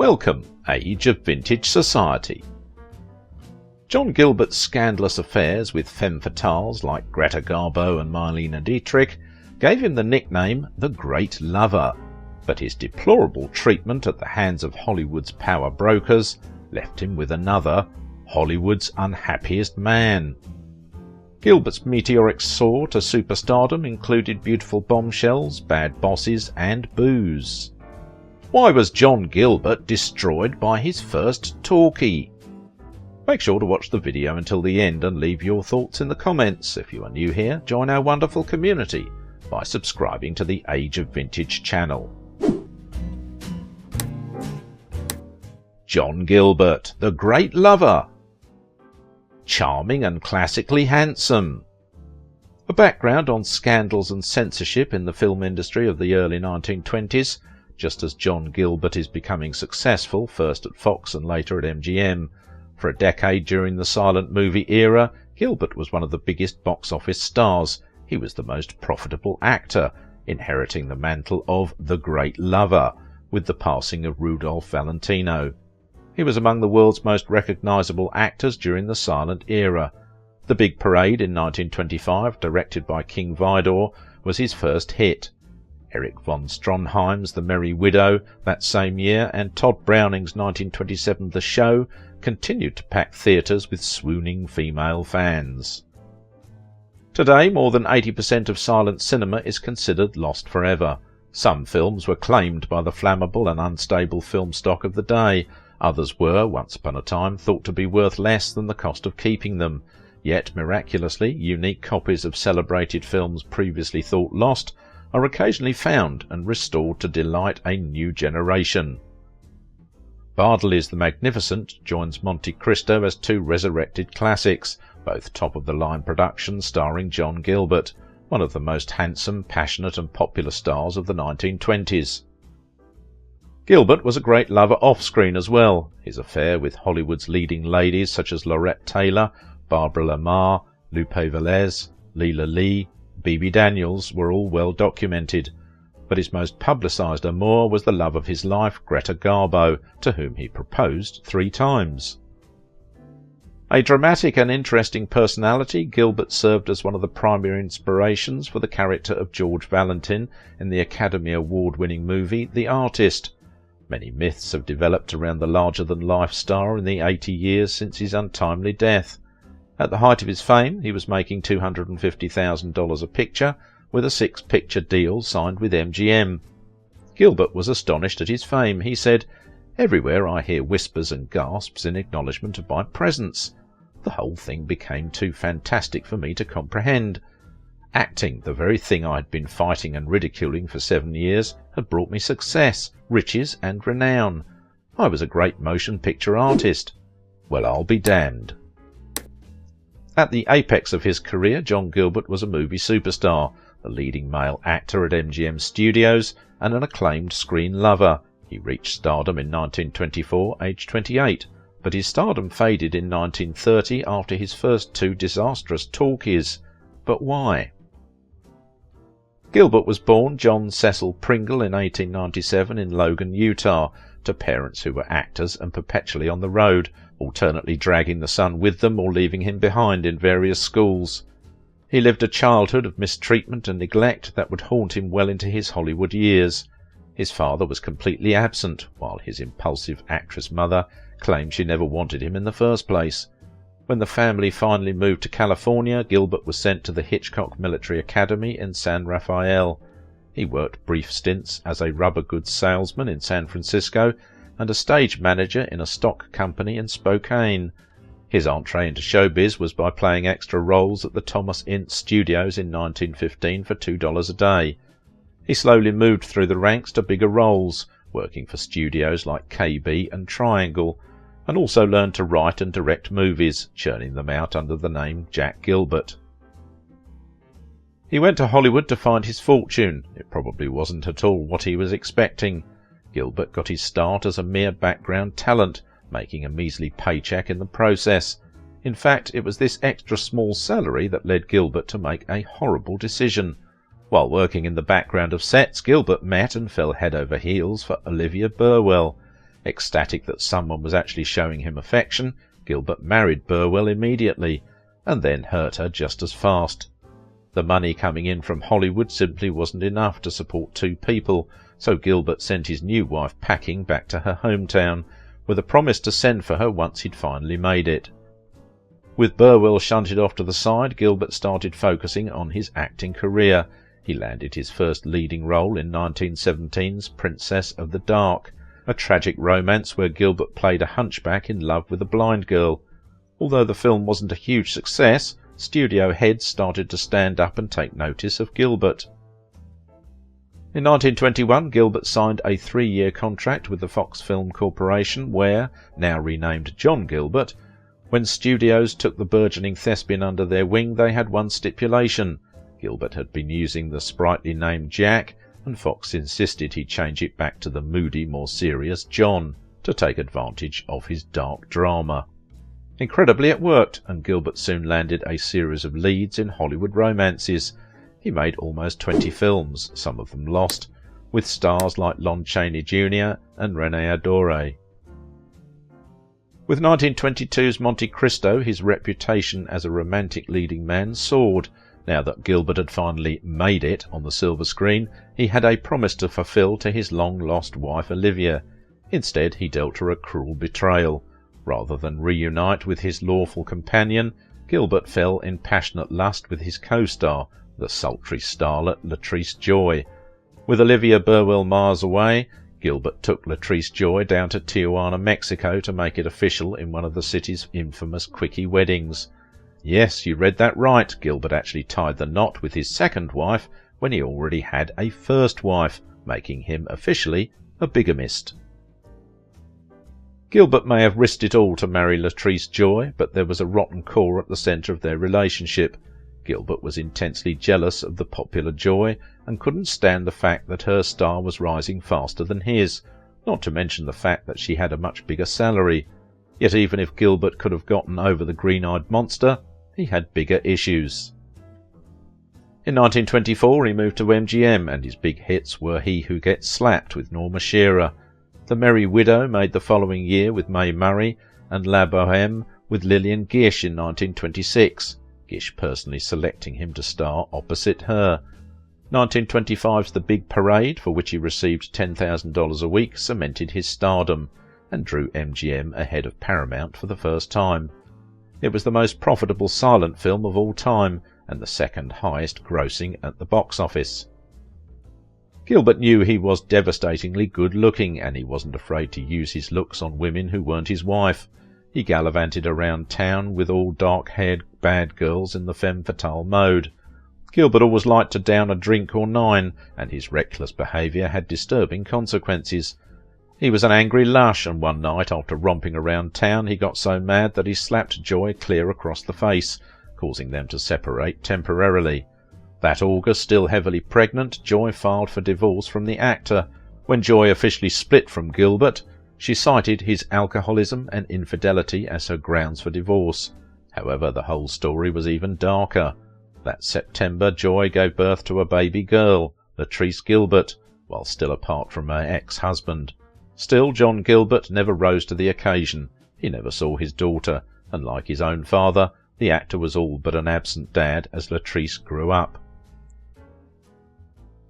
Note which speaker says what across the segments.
Speaker 1: Welcome, age of vintage society. John Gilbert's scandalous affairs with femme fatales like Greta Garbo and Marlene Dietrich gave him the nickname the Great Lover, but his deplorable treatment at the hands of Hollywood's power brokers left him with another, Hollywood's unhappiest man. Gilbert's meteoric soar to superstardom included beautiful bombshells, bad bosses and booze. Why was John Gilbert destroyed by his first Talkie? Make sure to watch the video until the end and leave your thoughts in the comments. If you are new here, join our wonderful community by subscribing to the Age of Vintage channel. John Gilbert, the Great Lover. Charming and classically handsome. A background on scandals and censorship in the film industry of the early 1920s, just as John Gilbert is becoming successful, first at Fox and later at MGM. For a decade during the silent movie era, Gilbert was one of the biggest box office stars. He was the most profitable actor, inheriting the mantle of the Great Lover with the passing of Rudolph Valentino. He was among the world's most recognizable actors during the silent era. The Big Parade in 1925, directed by King Vidor, was his first hit. Erich von Stroheim's The Merry Widow that same year and Todd Browning's 1927 The Show continued to pack theatres with swooning female fans. Today, more than 80% of silent cinema is considered lost forever. Some films were claimed by the flammable and unstable film stock of the day. Others were, once upon a time, thought to be worth less than the cost of keeping them. Yet, miraculously, unique copies of celebrated films previously thought lost are occasionally found and restored to delight a new generation. Bartley's The Magnificent joins Monte Cristo as two resurrected classics, both top-of-the-line productions starring John Gilbert, one of the most handsome, passionate and popular stars of the 1920s. Gilbert was a great lover off-screen as well. His affair with Hollywood's leading ladies such as Laurette Taylor, Barbara Lamar, Lupe Velez, Leela Lee, Bebe Daniels were all well documented, but his most publicised amour was the love of his life, Greta Garbo, to whom he proposed 3 times. A dramatic and interesting personality, Gilbert served as one of the primary inspirations for the character of George Valentin in the Academy Award-winning movie The Artist. Many myths have developed around the larger-than-life star in the 80 years since his untimely death. At the height of his fame, he was making $250,000 a picture, with a 6-picture deal signed with MGM. Gilbert was astonished at his fame. He said, "Everywhere I hear whispers and gasps in acknowledgment of my presence. The whole thing became too fantastic for me to comprehend. Acting, the very thing I had been fighting and ridiculing for 7 years, had brought me success, riches and renown. I was a great motion picture artist. Well, I'll be damned." At the apex of his career, John Gilbert was a movie superstar, the leading male actor at MGM Studios, and an acclaimed screen lover. He reached stardom in 1924, aged 28, but his stardom faded in 1930 after his first 2 disastrous talkies. But why? Gilbert was born John Cecil Pringle in 1897 in Logan, Utah, to parents who were actors and perpetually on the road, alternately dragging the son with them or leaving him behind in various schools. He lived a childhood of mistreatment and neglect that would haunt him well into his Hollywood years. His father was completely absent, while his impulsive actress mother claimed she never wanted him in the first place. When the family finally moved to California, Gilbert was sent to the Hitchcock Military Academy in San Rafael. He worked brief stints as a rubber goods salesman in San Francisco and a stage manager in a stock company in Spokane. His entree into showbiz was by playing extra roles at the Thomas Ince Studios in 1915 for $2 a day. He slowly moved through the ranks to bigger roles, working for studios like KB and Triangle, and also learned to write and direct movies, churning them out under the name Jack Gilbert. He went to Hollywood to find his fortune. It probably wasn't at all what he was expecting. Gilbert got his start as a mere background talent, making a measly paycheck in the process. In fact, it was this extra small salary that led Gilbert to make a horrible decision. While working in the background of sets, Gilbert met and fell head over heels for Olivia Burwell. Ecstatic that someone was actually showing him affection, Gilbert married Burwell immediately, and then hurt her just as fast. The money coming in from Hollywood simply wasn't enough to support two people, so Gilbert sent his new wife packing back to her hometown, with a promise to send for her once he'd finally made it. With Burwell shunted off to the side, Gilbert started focusing on his acting career. He landed his first leading role in 1917's Princess of the Dark, a tragic romance where Gilbert played a hunchback in love with a blind girl. Although the film wasn't a huge success, studio heads started to stand up and take notice of Gilbert. In 1921, Gilbert signed a 3-year contract with the Fox Film Corporation where, now renamed John Gilbert, when studios took the burgeoning thespian under their wing, they had one stipulation. Gilbert had been using the sprightly name Jack, and Fox insisted he change it back to the moody, more serious John, to take advantage of his dark drama. Incredibly, it worked, and Gilbert soon landed a series of leads in Hollywood romances. He made almost 20 films, some of them lost, with stars like Lon Chaney Jr. and René Adoré. With 1922's Monte Cristo, his reputation as a romantic leading man soared. Now that Gilbert had finally made it on the silver screen, he had a promise to fulfill to his long-lost wife Olivia. Instead, he dealt her a cruel betrayal. Rather than reunite with his lawful companion, Gilbert fell in passionate lust with his co-star, the sultry starlet Latrice Joy. With Olivia Burwell miles away, Gilbert took Latrice Joy down to Tijuana, Mexico to make it official in one of the city's infamous quickie weddings. Yes, you read that right, Gilbert actually tied the knot with his second wife when he already had a first wife, making him officially a bigamist. Gilbert may have risked it all to marry Latrice Joy, but there was a rotten core at the centre of their relationship. Gilbert was intensely jealous of the popular Joy and couldn't stand the fact that her star was rising faster than his, not to mention the fact that she had a much bigger salary. Yet even if Gilbert could have gotten over the green-eyed monster, he had bigger issues. In 1924 he moved to MGM, and his big hits were He Who Gets Slapped with Norma Shearer, The Merry Widow made the following year with Mae Murray, and La Boheme with Lillian Gish in 1926, Gish personally selecting him to star opposite her. 1925's The Big Parade, for which he received $10,000 a week, cemented his stardom, and drew MGM ahead of Paramount for the first time. It was the most profitable silent film of all time, and the second highest grossing at the box office. Gilbert knew he was devastatingly good-looking, and he wasn't afraid to use his looks on women who weren't his wife. He gallivanted around town with all dark-haired bad girls in the femme fatale mode. Gilbert always liked to down a drink or 9, and his reckless behaviour had disturbing consequences. He was an angry lush, and one night after romping around town he got so mad that he slapped Joy clear across the face, causing them to separate temporarily. That August, still heavily pregnant, Joy filed for divorce from the actor. When Joy officially split from Gilbert, she cited his alcoholism and infidelity as her grounds for divorce. However, the whole story was even darker. That September, Joy gave birth to a baby girl, Latrice Gilbert, while still apart from her ex-husband. Still, John Gilbert never rose to the occasion. He never saw his daughter, and like his own father, the actor was all but an absent dad as Latrice grew up.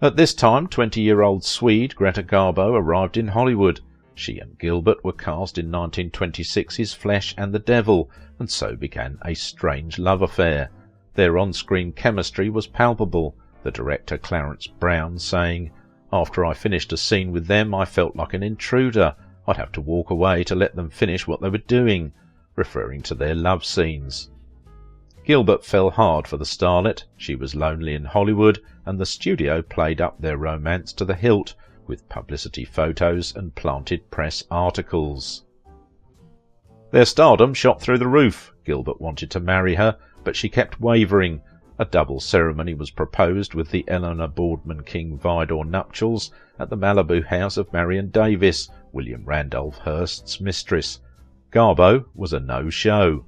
Speaker 1: At this time, 20-year-old Swede Greta Garbo arrived in Hollywood. She and Gilbert were cast in 1926's Flesh and the Devil, and so began a strange love affair. Their on-screen chemistry was palpable, the director Clarence Brown saying, "After I finished a scene with them I felt like an intruder. I'd have to walk away to let them finish what they were doing," referring to their love scenes. Gilbert fell hard for the starlet. She was lonely in Hollywood, and the studio played up their romance to the hilt, with publicity photos and planted press articles. Their stardom shot through the roof. Gilbert wanted to marry her, but she kept wavering. A double ceremony was proposed with the Eleanor Boardman King Vidor nuptials at the Malibu house of Marion Davis, William Randolph Hearst's mistress. Garbo was a no-show.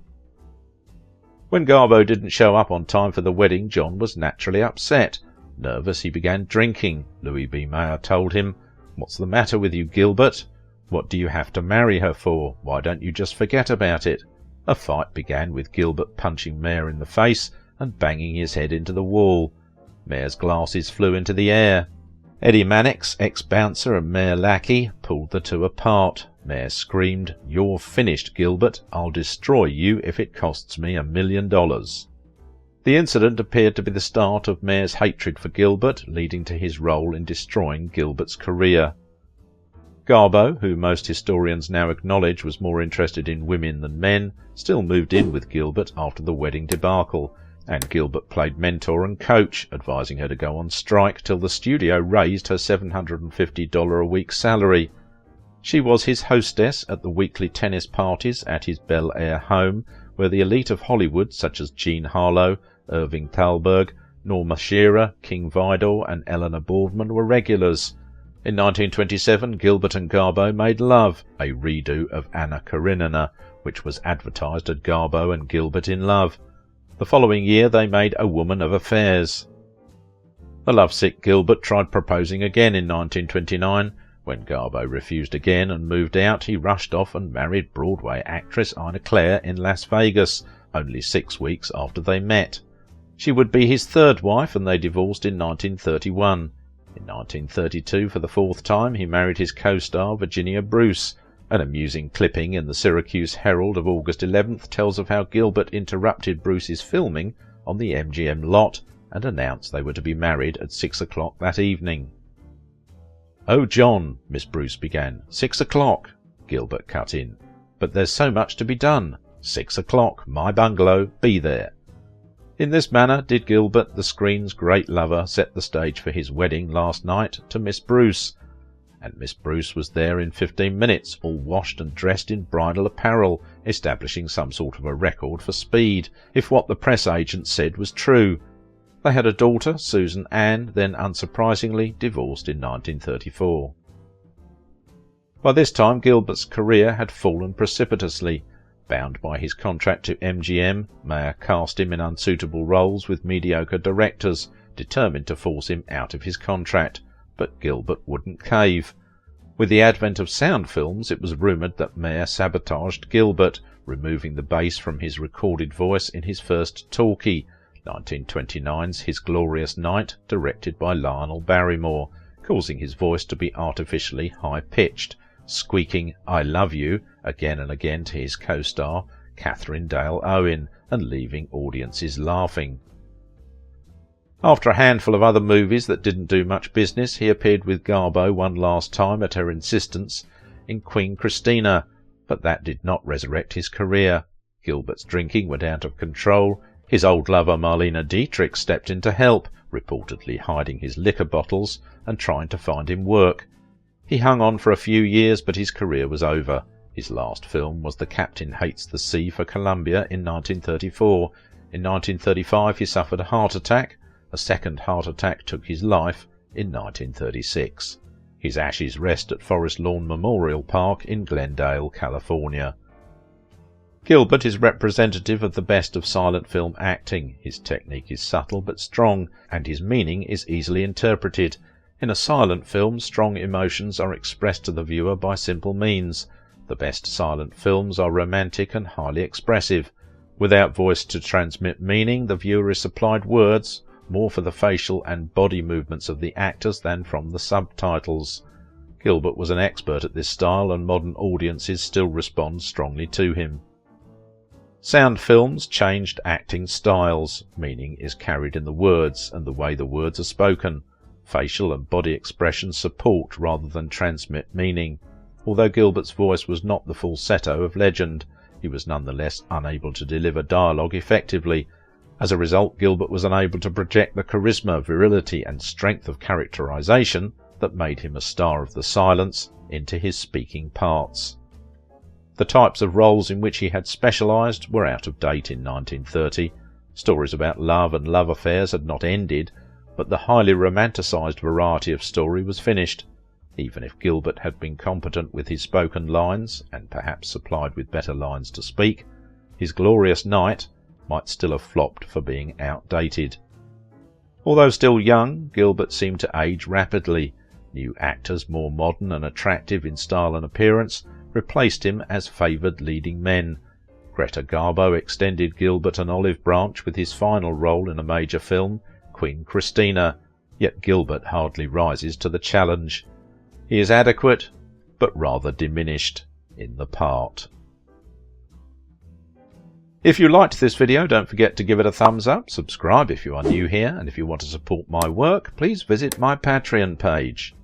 Speaker 1: When Garbo didn't show up on time for the wedding, John was naturally upset. Nervous, he began drinking. Louis B. Mayer told him, "What's the matter with you, Gilbert?" What do you have to marry her for? Why don't you just forget about it? A fight began with Gilbert punching Mayor in the face and banging his head into the wall. Mayor's glasses flew into the air. Eddie Mannix, ex-bouncer and Mayor lackey, pulled the two apart. Mayor screamed, "You're finished, Gilbert. I'll destroy you if it costs me $1 million." The incident appeared to be the start of Mayor's hatred for Gilbert, leading to his role in destroying Gilbert's career. Garbo, who most historians now acknowledge was more interested in women than men, still moved in with Gilbert after the wedding debacle, and Gilbert played mentor and coach, advising her to go on strike till the studio raised her $750 a week salary. She was his hostess at the weekly tennis parties at his Bel Air home, where the elite of Hollywood, such as Jean Harlow, Irving Thalberg, Norma Shearer, King Vidor, and Eleanor Boardman were regulars. In 1927, Gilbert and Garbo made love, a redo of Anna Karenina, which was advertised as Garbo and Gilbert in Love. The following year they made A Woman of Affairs. The lovesick Gilbert tried proposing again in 1929. When Garbo refused again and moved out, he rushed off and married Broadway actress Ina Claire in Las Vegas, only 6 weeks after they met. She would be his third wife, and they divorced in 1931. In 1932, for the fourth time, he married his co-star Virginia Bruce. An amusing clipping in the Syracuse Herald of August 11th tells of how Gilbert interrupted Bruce's filming on the MGM lot and announced they were to be married at 6 o'clock that evening. "Oh, John," Miss Bruce began. "6 o'clock," Gilbert cut in. "But there's so much to be done. 6 o'clock, my bungalow, be there." In this manner did Gilbert, the screen's great lover, set the stage for his wedding last night to Miss Bruce. And Miss Bruce was there in 15 minutes, all washed and dressed in bridal apparel, establishing some sort of a record for speed, if what the press agent said was true. They had a daughter, Susan Ann, then unsurprisingly divorced in 1934. By this time Gilbert's career had fallen precipitously. Bound by his contract to MGM, Mayer cast him in unsuitable roles with mediocre directors, determined to force him out of his contract, but Gilbert wouldn't cave. With the advent of sound films, it was rumoured that Mayer sabotaged Gilbert, removing the bass from his recorded voice in his first Talkie, 1929's His Glorious Night, directed by Lionel Barrymore, causing his voice to be artificially high-pitched, squeaking "I love you" again and again to his co-star, Catherine Dale Owen, and leaving audiences laughing. After a handful of other movies that didn't do much business, he appeared with Garbo one last time at her insistence in Queen Christina, but that did not resurrect his career. Gilbert's drinking went out of control. His old lover Marlene Dietrich stepped in to help, reportedly hiding his liquor bottles and trying to find him work. He hung on for a few years, but his career was over. His last film was The Captain Hates the Sea for Columbia in 1934. In 1935 he suffered a heart attack. A second heart attack took his life in 1936. His ashes rest at Forest Lawn Memorial Park in Glendale, California. Gilbert is representative of the best of silent film acting. His technique is subtle but strong, and his meaning is easily interpreted. In a silent film, strong emotions are expressed to the viewer by simple means. The best silent films are romantic and highly expressive. Without voice to transmit meaning, the viewer is supplied words, more for the facial and body movements of the actors than from the subtitles. Gilbert was an expert at this style, and modern audiences still respond strongly to him. Sound films changed acting styles. Meaning is carried in the words and the way the words are spoken. Facial and body expressions support rather than transmit meaning. Although Gilbert's voice was not the falsetto of legend, he was nonetheless unable to deliver dialogue effectively. As a result, Gilbert was unable to project the charisma, virility, and strength of characterization that made him a star of the silence into his speaking parts. The types of roles in which he had specialized were out of date in 1930. Stories about love and love affairs had not ended, but the highly romanticized variety of story was finished. Even if Gilbert had been competent with his spoken lines, and perhaps supplied with better lines to speak, His Glorious Night might still have flopped for being outdated. Although still young, Gilbert seemed to age rapidly. New actors, more modern and attractive in style and appearance, replaced him as favoured leading men. Greta Garbo extended Gilbert an olive branch with his final role in a major film, Queen Christina, yet Gilbert hardly rises to the challenge. He is adequate, but rather diminished in the part. If you liked this video, don't forget to give it a thumbs up, subscribe if you are new here, and if you want to support my work, please visit my Patreon page.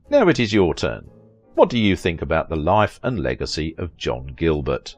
Speaker 1: Now it is your turn. What do you think about the life and legacy of John Gilbert?